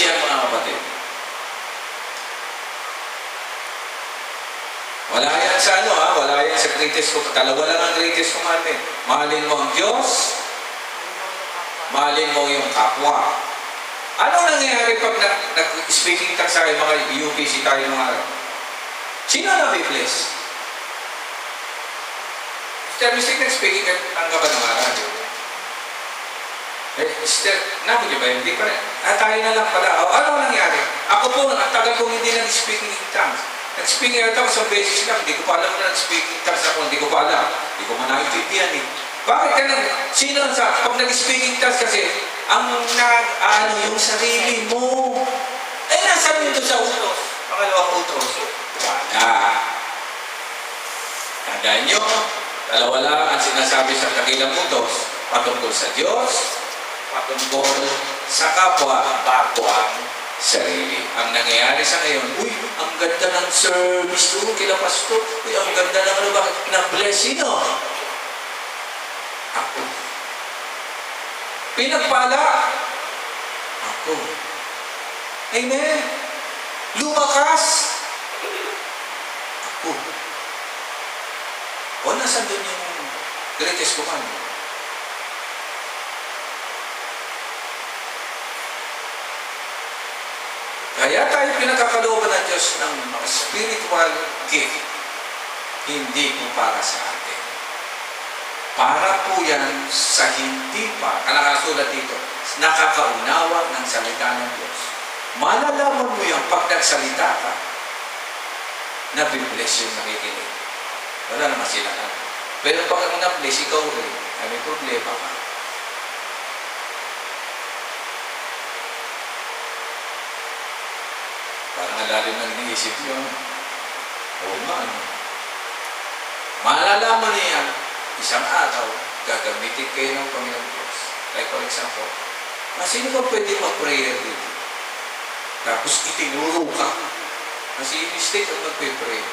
yan, mga kapatid. Wala yan sa wala yan sa greatest commandment. Dalawa lang ang greatest commandment. Mahalin mo ang Diyos, mahalin mo yung kapwa. Ano nangyayari pag nag-speaking tayo sa mga UPC tayo ng araw? Sino na-bless? Mr. Mystic, nag-speaking ang gaba ng araw. Nabi niyo ba yun? Hindi pa rin. Tayo na lang pala. Ano nangyari? Ako po, ang tagal kong hindi nag-speaking in tongues. Nag-speaking in tongues sa beses lang. Hindi ko pa alam na nag-speaking in tongues ako. Hindi ko pa alam. Hindi ko man-naintindihan eh. Bakit ka nang, sino sa, pag nag-speaking in tongues kasi, ang yung sarili mo. Ay, nasa mo doon sa utos. Pangalawang utos. Wala. Tandaan nyo, dalawa lang ang sinasabi sa kakilang utos. Patungkol sa Diyos, patungkol sa kapwa, bago ang sarili. Ang nangyayari sa ngayon, uy, ang ganda ng service doon, kila pastor. Uy, ang ganda ng bakit? Na-bless sino? Ako. Pinagpala. Ako. Amen. Lumakas. Ako. O, nasan doon yung greatest commandment? Kaya tayo pinagkakalooban ng Diyos ng mga spiritual gift. Hindi po para sa atin. Para po yan sa hindi pa, nakasulat dito, nakakaunawa ng salita ng Diyos. Malalaman mo yan pag nagsalita ka, nabibless yung nakikinig. Wala naman sila ka. Pero pag ang na-bless, ikaw rin, may problema ka. Parang alalim ng iniisip yun. Oo nga, malalaman niya, isang araw, gagamitin kayo ng Panginoon Diyos. Like for example, sino ba pwede mag-prayer dito? Tapos itinuro ka. Kasi mistake ang mag-pray.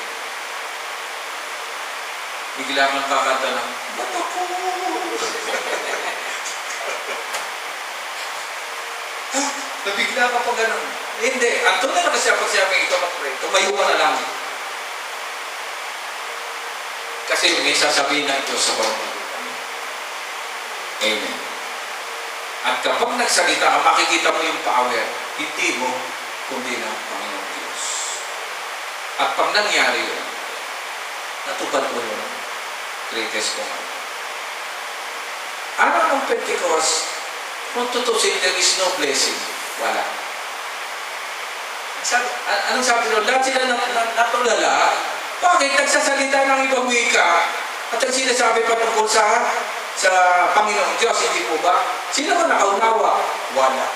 Bigla kang kakanta ng, ba't ako? Nabigla ka pa ganun. Hindi. Ang tunay na kasi pag siyang ikaw mag-pray, tumayo ka na lang. Kasi may sasabihin ng Diyos sa pamamagitan. Amen. At kapag nagsalita ka, makikita mo yung power, hindi mo, kundi ng Panginoon Diyos. At pag nangyari yun, natupad mo yun, greatest commandment. Araw ng Pentecost, kung tutusin, there is no blessing. Wala. Anong sabi nyo? Lahat sila natulala. Bakit? Nagsasalita ng ibang wika at ang sinasabi patungkol sa Panginoong Diyos, hindi po ba? Sino ba nakaunawa? Wala.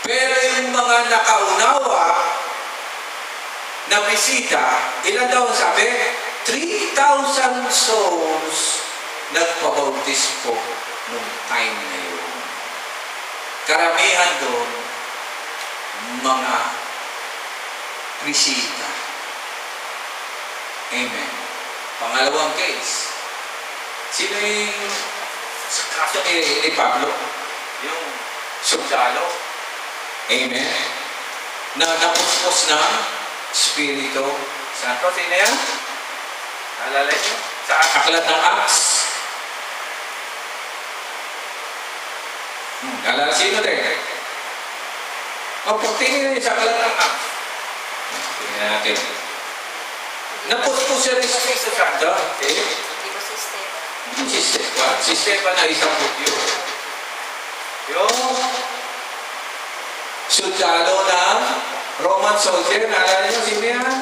Pero yung mga nakaunawa na bisita, ilan daw sabi? 3,000 souls nagpabautis po nung time na yun. Karamihan doon, mga bisita. Amen. Pangalawang case. Sino yung sa kaso ni Pablo? Yung sundalo. Amen. Na napuspos ng Espiritu Santo. Sino yan? Naalala niyo? Sa aklat ng Acts. Naalala sino din? Tingnan niyo sa aklat ng Acts. Tingnan natin. Napuspos siya rin sa Espiritu Santo. Si Stefan na isang putyo. Yung sundalo ng Roman soldier, naalala niyo sino yan?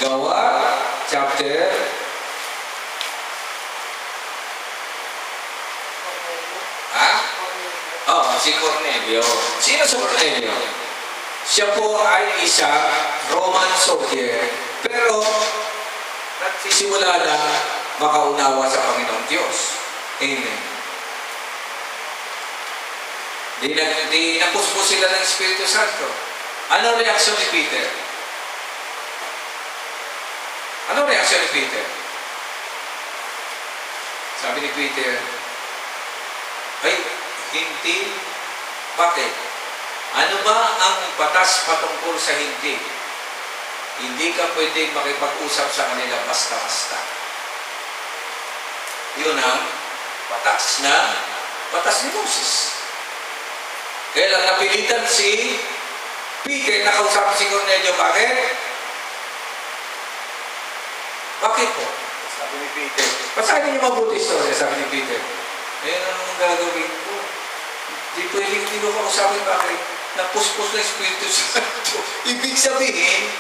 Gawa, chapter si Cornelio. Sino si Cornelio? Siya po ay isang Roman soldier, pero nagsisimula na makaunawa sa Panginoong Diyos. Amen. Di napuspos sila ng Espiritu Santo. Ano reaksyon ni Peter? Ano reaksyon ni Peter? Sabi ni Peter, ay, Hintil. Bakit? Ano ba ang batas patungkol sa hintil? Hindi ka pwedeng makipag-usap sa kanila basta-basta. Yun ang batas ni Moses. Kaya lang napilitan si Peter na kausapin si Cornelio. Bakit? Bakit po? Sabi ni Peter. Pasahin niyo mabuti istorya, sabi ni Peter. Anong gagawin ko? Di pwedeng hindi ko kausapin. Bakit? Napuspos na Espiritu Santo. Ibig sabihin,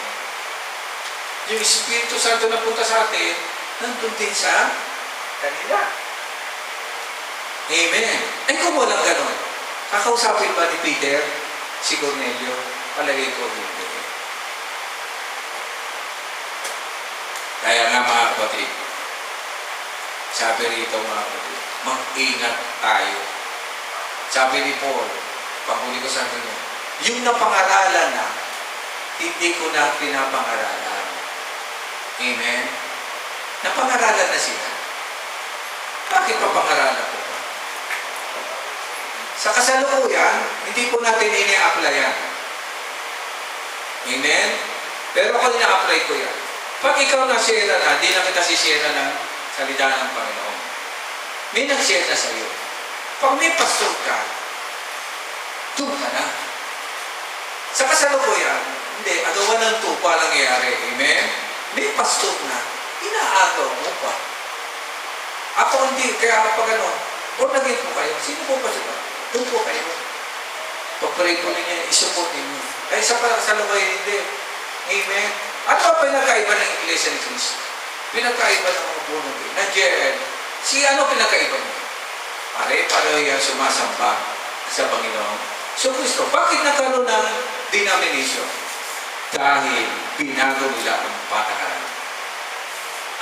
yung Espiritu Santo na punta sa atin, nandun din sa kanila. Amen. Eh kung walang ganon, kakausapin ba ni Peter si Cornelio? Palagay ko hindi. Kaya nga mga kapatid, sabi rito mga kapatid, mag-ingat tayo. Sabi ni Paul, panghuli ko sabi niya, yung napangaralan na, hindi ko na pinapangaralan. Amen? Napangaralan na sila. Bakit papangaralan ko pa? Sa kasalukuyan, hindi po natin ini-applyan. Amen? Pero ako ina-apply ko yan. Pag ikaw na-share na, di na kita si-share ng salita ng Panginoon. May nag-share na sa'yo. Pag may pastor ka, doon ka na. Sa kasalukuyan, hindi, agawan ng tupa lang nangyayari. Amen? May pastor na, inaagaw mo pa. Ako hindi, kaya kapag ano, born again po kayo, sino po pa siya? Doon po kayo. Pag-pray po ninyo, isupport ninyo. Ay, sa kasalukuyan, hindi. Amen? Ano ba pinagkaiba ng Iglesia ni Cristo? Pinagkaiba ng mga puno. Nandiyan, ano pinagkaiba niyo? Pare-pareho yan sumasamba sa Panginoon. So Kristo, bakit nagkaroon ng denomination? Dahil binago nila ang patakaran.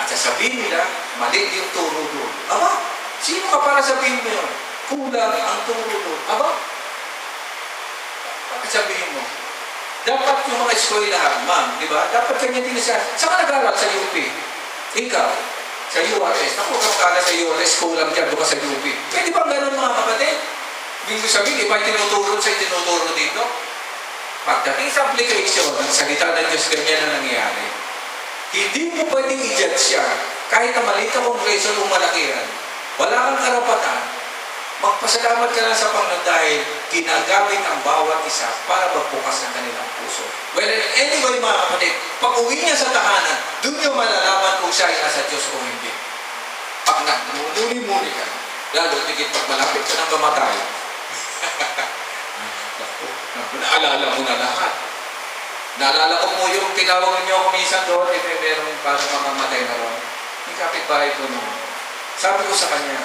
At sasabihin nila, mali yung turo doon. Aba, sino ka para sabihin mo yun? Kulang ang turo doon. Aba, bakit sabihin mo? Dapat yung mga eskwelahan, ma'am, di ba? Dapat kanya din siya. Saan ka nag-aaral sa UP? Ikaw, sa URS. Naku, kapag sa URS, kulang dyan, doon ka sa UP. Pwede bang ganun mga kapatid? Ibig sabihin, iba yung tinuturo dito. Pagdating sa application ng salita ng Diyos, ganyan na nangyayari. Hindi mo pwedeng i-judge siya. Kahit na maliit na kongreso o malakihan, wala kang karapatan. Magpasalamat ka lang sa Panginoon dahil ginagamit ang bawat isa para magbukas ng kanilang puso. Well, anyway mga kapatid, pag uwi niya sa tahanan, doon niyo malalaman kung siya ay nasa Diyos o hindi. Pag nagmumuli-muli ka, lalo tigit pag malapit ka ng mamatay, naalala mo na lahat. Naalala ko mo yung tinawag niyo ako minsan doon, may merong parang mamamatay na ron. Yung kapitbahay ko noon. Sabi ko sa kanya,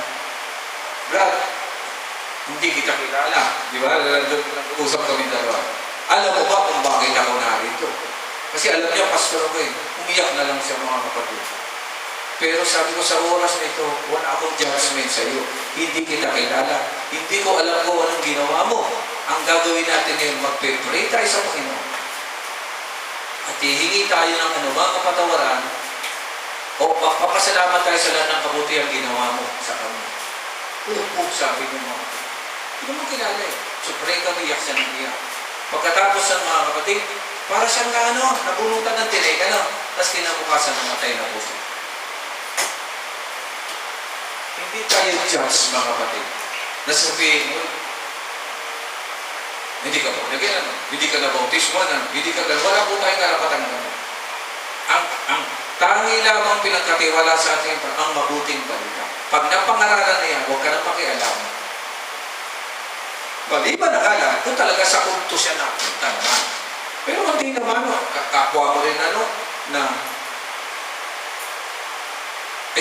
Brad, hindi kita kilala. Di ba? Nag-usap kami dalawa. Alam mo ba kung bakit ako narito? Kasi alam niya, pastor ako eh. Umiyak na lang siya mga kapatid. Pero sabi ko sa oras na ito, wala akong judgment sa iyo. Hindi kita kilala. Hindi ko alam kung anong ginawa mo. Ang gagawin natin ngayon, magpe-pray tayo sa Panginoon. At hihingi tayo ng anumang kapatawaran o papasalamat tayo sa lahat ng kabutihan ginawa mo sa kanya. Sabi niyo mga kapatid. Hindi mo kilala eh. So pray kami, iyak siya ng iyak. Pagkatapos ng mga kapatid, para siyang nabunutan ng tinig, tapos kinabukasan namatay na puso. Hindi tayo judge mga kapatid. Nasabihin mo, hindi ka born-again, hindi ka nabautismo, hindi ka wala po tayong karapatan naman. Ang tangi lamang pinagkatiwala sa atin ang mabuting balita. Pag napangaralan na yan, huwag ka na pakialam. Maliban na kala, kung talaga sa kulto siya napunta naman. Pero hindi naman, kapwa mo rin na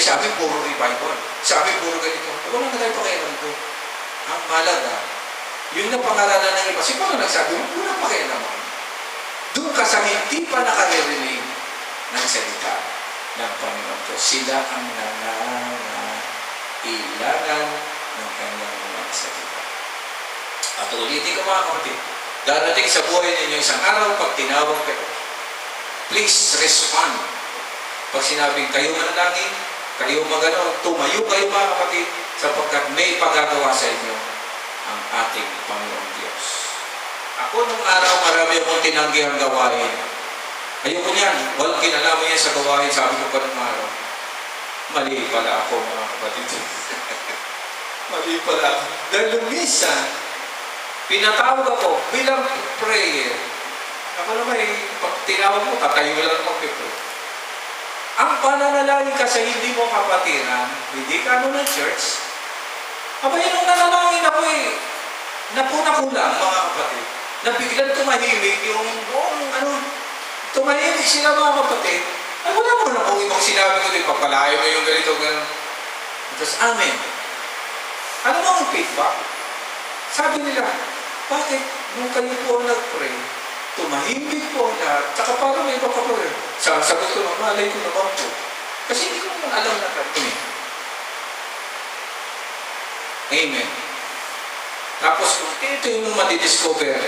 sabi puro revival. Sabi puro ganito. Wala na tayo pakialam ko. Ang malaga, yung napangaralan ng iba, siguro nagsabi mo, wala pakialaman. Doon ka sa hindi pa nakaririnig ng salita ng Panginoon ko. Sila ang nangangailangan ng kanyang mga salita. At ulitin ko mga kapatid, darating sa buhay ninyo isang araw pag tinawag kayo, please respond. Pag sinabing kayo manalangin, kayo magano, tumayo kayo mga kapatid, sapagkat may pagagawa sa inyo ang ating Panginoong Diyos. Ako nung araw, marami akong tinanggihang gawain. Ayoko niyan. Walang kinalaman yan sa gawain. Sabi ko pa nung araw, mali pala ako, mga kapatid. Mali pala ako. Dahil lumisan, pinatawag ako bilang prayer. Ako naman, pag tinawag mo, tatayo lang mag-pray. Ang pananalangin ka sa hindi mo kapatiran, hindi ka ng church. Abay, nung nanalangin ako napuna ko lang, mga kapatid, na biglang tumahimik yung buong, tumahimik sila, mga kapatid. Ay, wala mo na kung ibang sinabi ko din, papalayo mo yung ganito, gano'n. Tapos, amen. Ano ba ang feedback? Sabi nila, bakit nung kayo po ang nag-pray, tumahimik po ang lahat, tsaka parang may iba ka po rin. Sasagot ko naman, malay ko naman po. Kasi hindi ko naman alam na kami. Amen. Tapos kung ito yung matidiscover,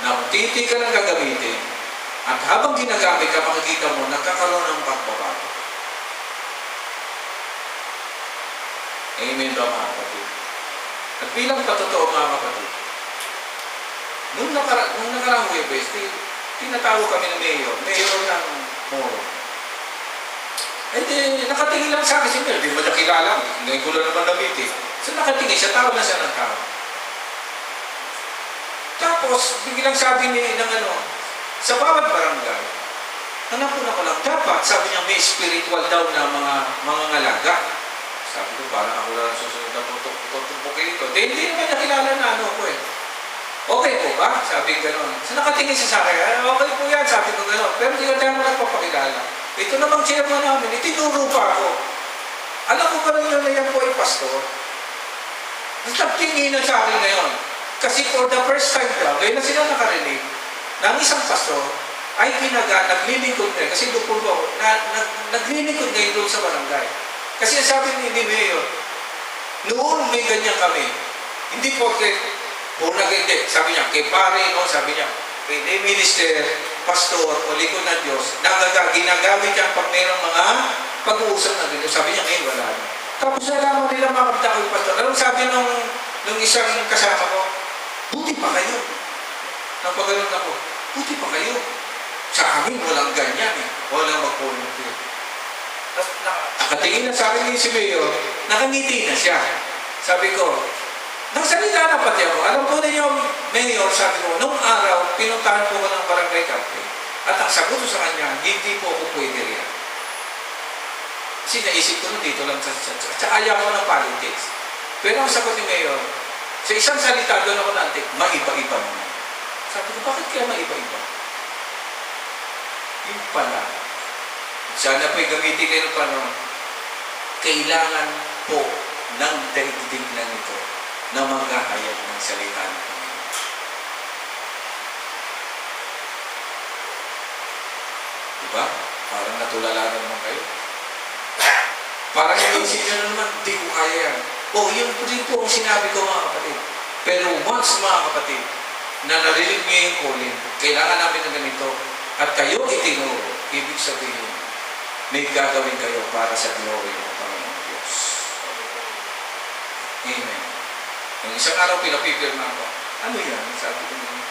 na kung titi ka nang gagamitin, at habang ginagamit ka, makikita mo, nagkakaroon ng pagbabago. Amen ba, mga kapatid? At bilang patotoo, mga kapatid, nung nakarang Huwebes, tinatawag kami ng mayor ng Moro. Eh di, nakatingin lang sa akin si Mayor, di mo na kilala, ngayon ko lang naman namitin. So nakatingin siya, tawag na siya ng tao. Tapos, biglang sabi niya sa bawat barangay, hanapon ako lang, dapat, sabi niya, may spiritual daw na mga ngalaga. Sabi ko, parang ako lang susunod na tutupukin ito. Hindi naman nakilala na ko eh. Okay po ba? Sabi ko gano'n. So nakatingin siya sa akin, okay po yan, sabi ko gano'n. Pero hindi ko tayo mo nagpapakilala. Ito namang chairman namin, itinuro pa ako. Alam ko ba rin na yan po ay pastor? Nagtingin na sa akin ngayon. Kasi for the first time daw, ngayon na sila nakarinig, ng isang pastor ay naglilingkod ngayon. Kasi doon po, naglilingkod ngayon doon sa barangay. Kasi sabi ni Mayor, noon may ganyan kami. Hindi porket hindi. Sabi niya, kay pare, sabi niya, kay minister, pastor, o likod ng Diyos, ginagamit niya pag mayroong mga pag-uusap na dito. Sabi niya, ngayon wala na. Tapos nalaman nila mga kapita ko yung pastor. Anong sabi nung isang kasama ko? Buti pa kayo. Napaganon ako. Buti pa kayo. Sa amin, walang ganyan eh. Walang mag-volunteer. Tapos nakatingin na sa akin si Mayor, nakangiti na siya. Sabi ko, nagsalita na pati ako. Alam po ninyo, Mayor, sabi ko, nung araw, pinuntahan po ko ng barangay cafe. At ang sagot ko sa kanya, hindi po ako pwede riyan. Kasi naisip ko dito lang sa ayaw ko ng politics. Pero ang sagot ni Mayor, sa isang salita doon ako nantik, maiba-iba naman. Sabi ko, bakit kaya maiba-iba? Yung pala, sana po'y gamitin kayo ng panahon, kailangan po ng daigdig na ito na maghahayag ng salita ng Panginoon. Diba? Parang natulala naman kayo. Parang iisip nyo naman, di ko kaya yan. Yun rin po ang sinabi ko, mga kapatid. Pero once, mga kapatid, na narinig niyo yung calling, kailangan namin ng ganito, at kayo itinuro, ibig sabihin, may gagawin kayo para sa glory ng Panginoong Diyos. Amen. Yung isang araw pinapipirma ko, ano yan? Sabi ko niya,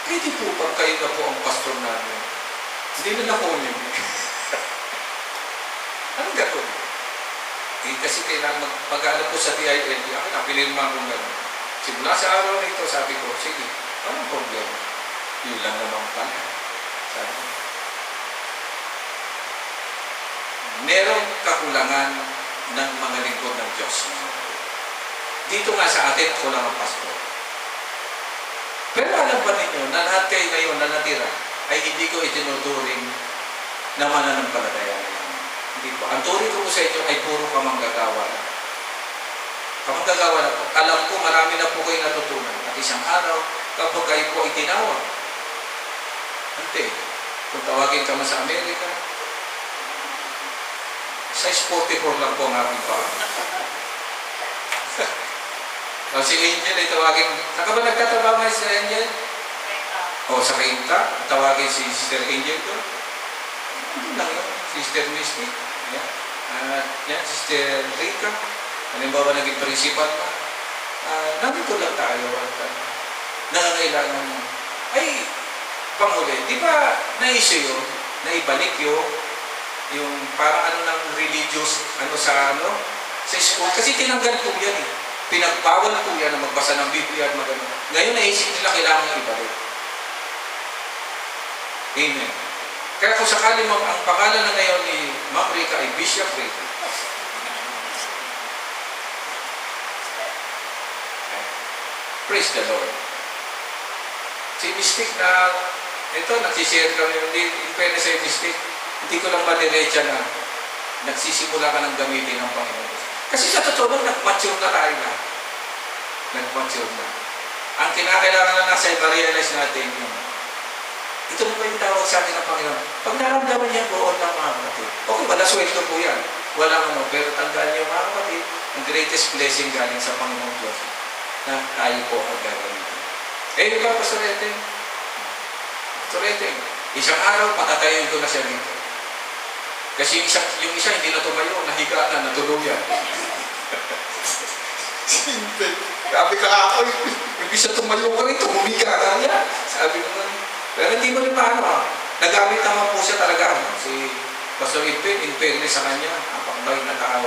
pwede po pag kayo na po ang pastor namin. Hindi na nakunin. Anong gagawin? Kasi kailangan mag-alam ko sa DILD, ako na, pinirma ko gano'n. Simula sa araw na ito, sabi ko, sige, anong problema? Yun lang naman pala. Sabi ko, merong kakulangan ng mga lingkod ng Diyos. Dito nga sa atin, ako lang ang pastor. Pero alam ba ninyo na lahat kayo ngayon na natira ay hindi ko itinuturing na mananampalataya. Hindi po. Ang turing ko sa inyo ay puro kamanggagawa na. Kamanggagawa na po. Alam ko marami na po kayo natutunan. At isang araw, kapag kayo po ay tinawag, kung tawagin ka man sa Amerika, size 44 lang po ang aking pa. Si Angel ay tawagin, saan ka ba nagtatrabaho ngayon si Angel? Sa Kainta, tawagin si Sister Angel ko. Ano lang yun? Sister Misty. Yan, Sister Rika. Halimbawa naging principal pa. nandito lang tayo at nangangailangan mo. Ay, panghuli, di ba naisyo yun? Naibalik yung parang ano ng religious, sa school. Kasi tinanggal po yan eh. Pinagbawal po yan na magbasa ng Biblia at magano. Ngayon naisip nila kailangan ibalik. Amen. Kaya kung sakali ang pangalan na ngayon ni Ma'am Rica ay Bishop Rica. Praise the Lord. Si Mystic na, ito, nagsishare kami, hindi pwede sa Mystic, hindi ko lang madiretsa na nagsisimula ka ng gamitin ng Panginoon. Kasi sa totoo lang, nag-mature na tayo na. Nag-mature na. Ang kinakailangan na nasa i-realize natin yung, ito mo ba yung tawag sa atin ng Panginoon? Pag naramdaman niya, buon lang mga kapatid. Okay, wala sweldo po yan. Walang pero tandaan niyo mga kapatid, ang greatest blessing galing sa Panginoon Diyos na tayo po ang gagamitin. Di ba, Pastor Eteng? Pastor Eteng, isang araw, patatayin ko na siya rito. Kasi yung isa hindi na tumayo, nahiga na, natuluyan. Simple. Sabi ka ako, ibig sa tumayo ka rito, humiga ka niya. Sabi ko na, pero hindi mo rin paano. Nagamit naman po siya talaga. Si Pastor Ipin, in fairness sa kanya, napakabay na tao.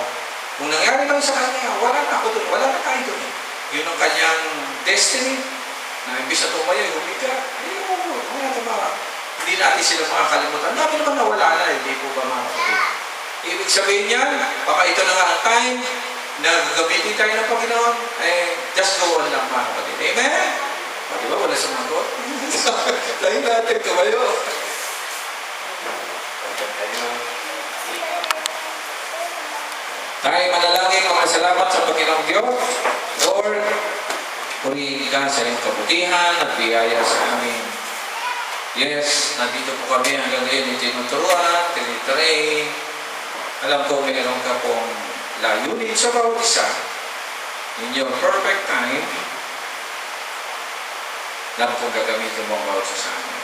Kung nangyari lang sa kanya, wala na ako doon, wala na tayo doon. Yun ang kanyang destiny, na imbis na tumayo, humiga. Hindi natin sila makakalimutan. Dami naman nawala na, hindi po ba mga kapatid? Ibig sabihin niyan, baka ito na nga ang time na gagamitin tayo ng Panginoon, just go on lang mga kapatid. Amen? O, di ba? Wala sumagot. Tayo natin, kabayo. Tayo manalangin, mga salamat sa Panginoong Diyos. Lord, purihin ka sa iyong kabutihan at biyaya sa amin. Yes, nandito po kami hanggang ngayon, tinuturuan, tinitrain. Alam ko, mayroon ka pong layunin sa bawat isa. In your perfect time, alam kong gagamitin mo ang bawat isa sa amin.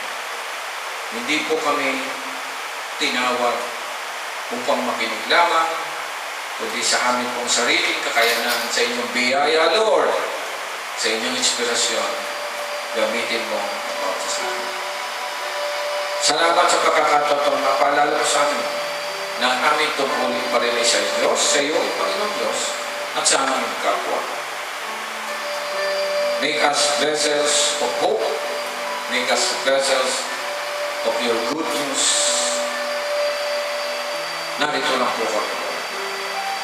Hindi po kami tinawag upang makinig lamang, kundi sa amin pong sariling kakayanan sa inyong biyaya, Lord, sa inyong inspirasyon, gamitin mo ang bawat isa sa amin. Salamat sa pagkakataon na paalala sa amin na ang aming tungkulin pa rin ay sa Diyos, sa iyo, Panginoon Diyos, at sa aming kapwa. Make us vessels of hope. Make us vessels of your good news. Narito lang po kami.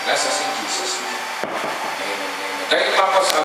Bless us in Jesus' name. Amen. Dahil pa po sa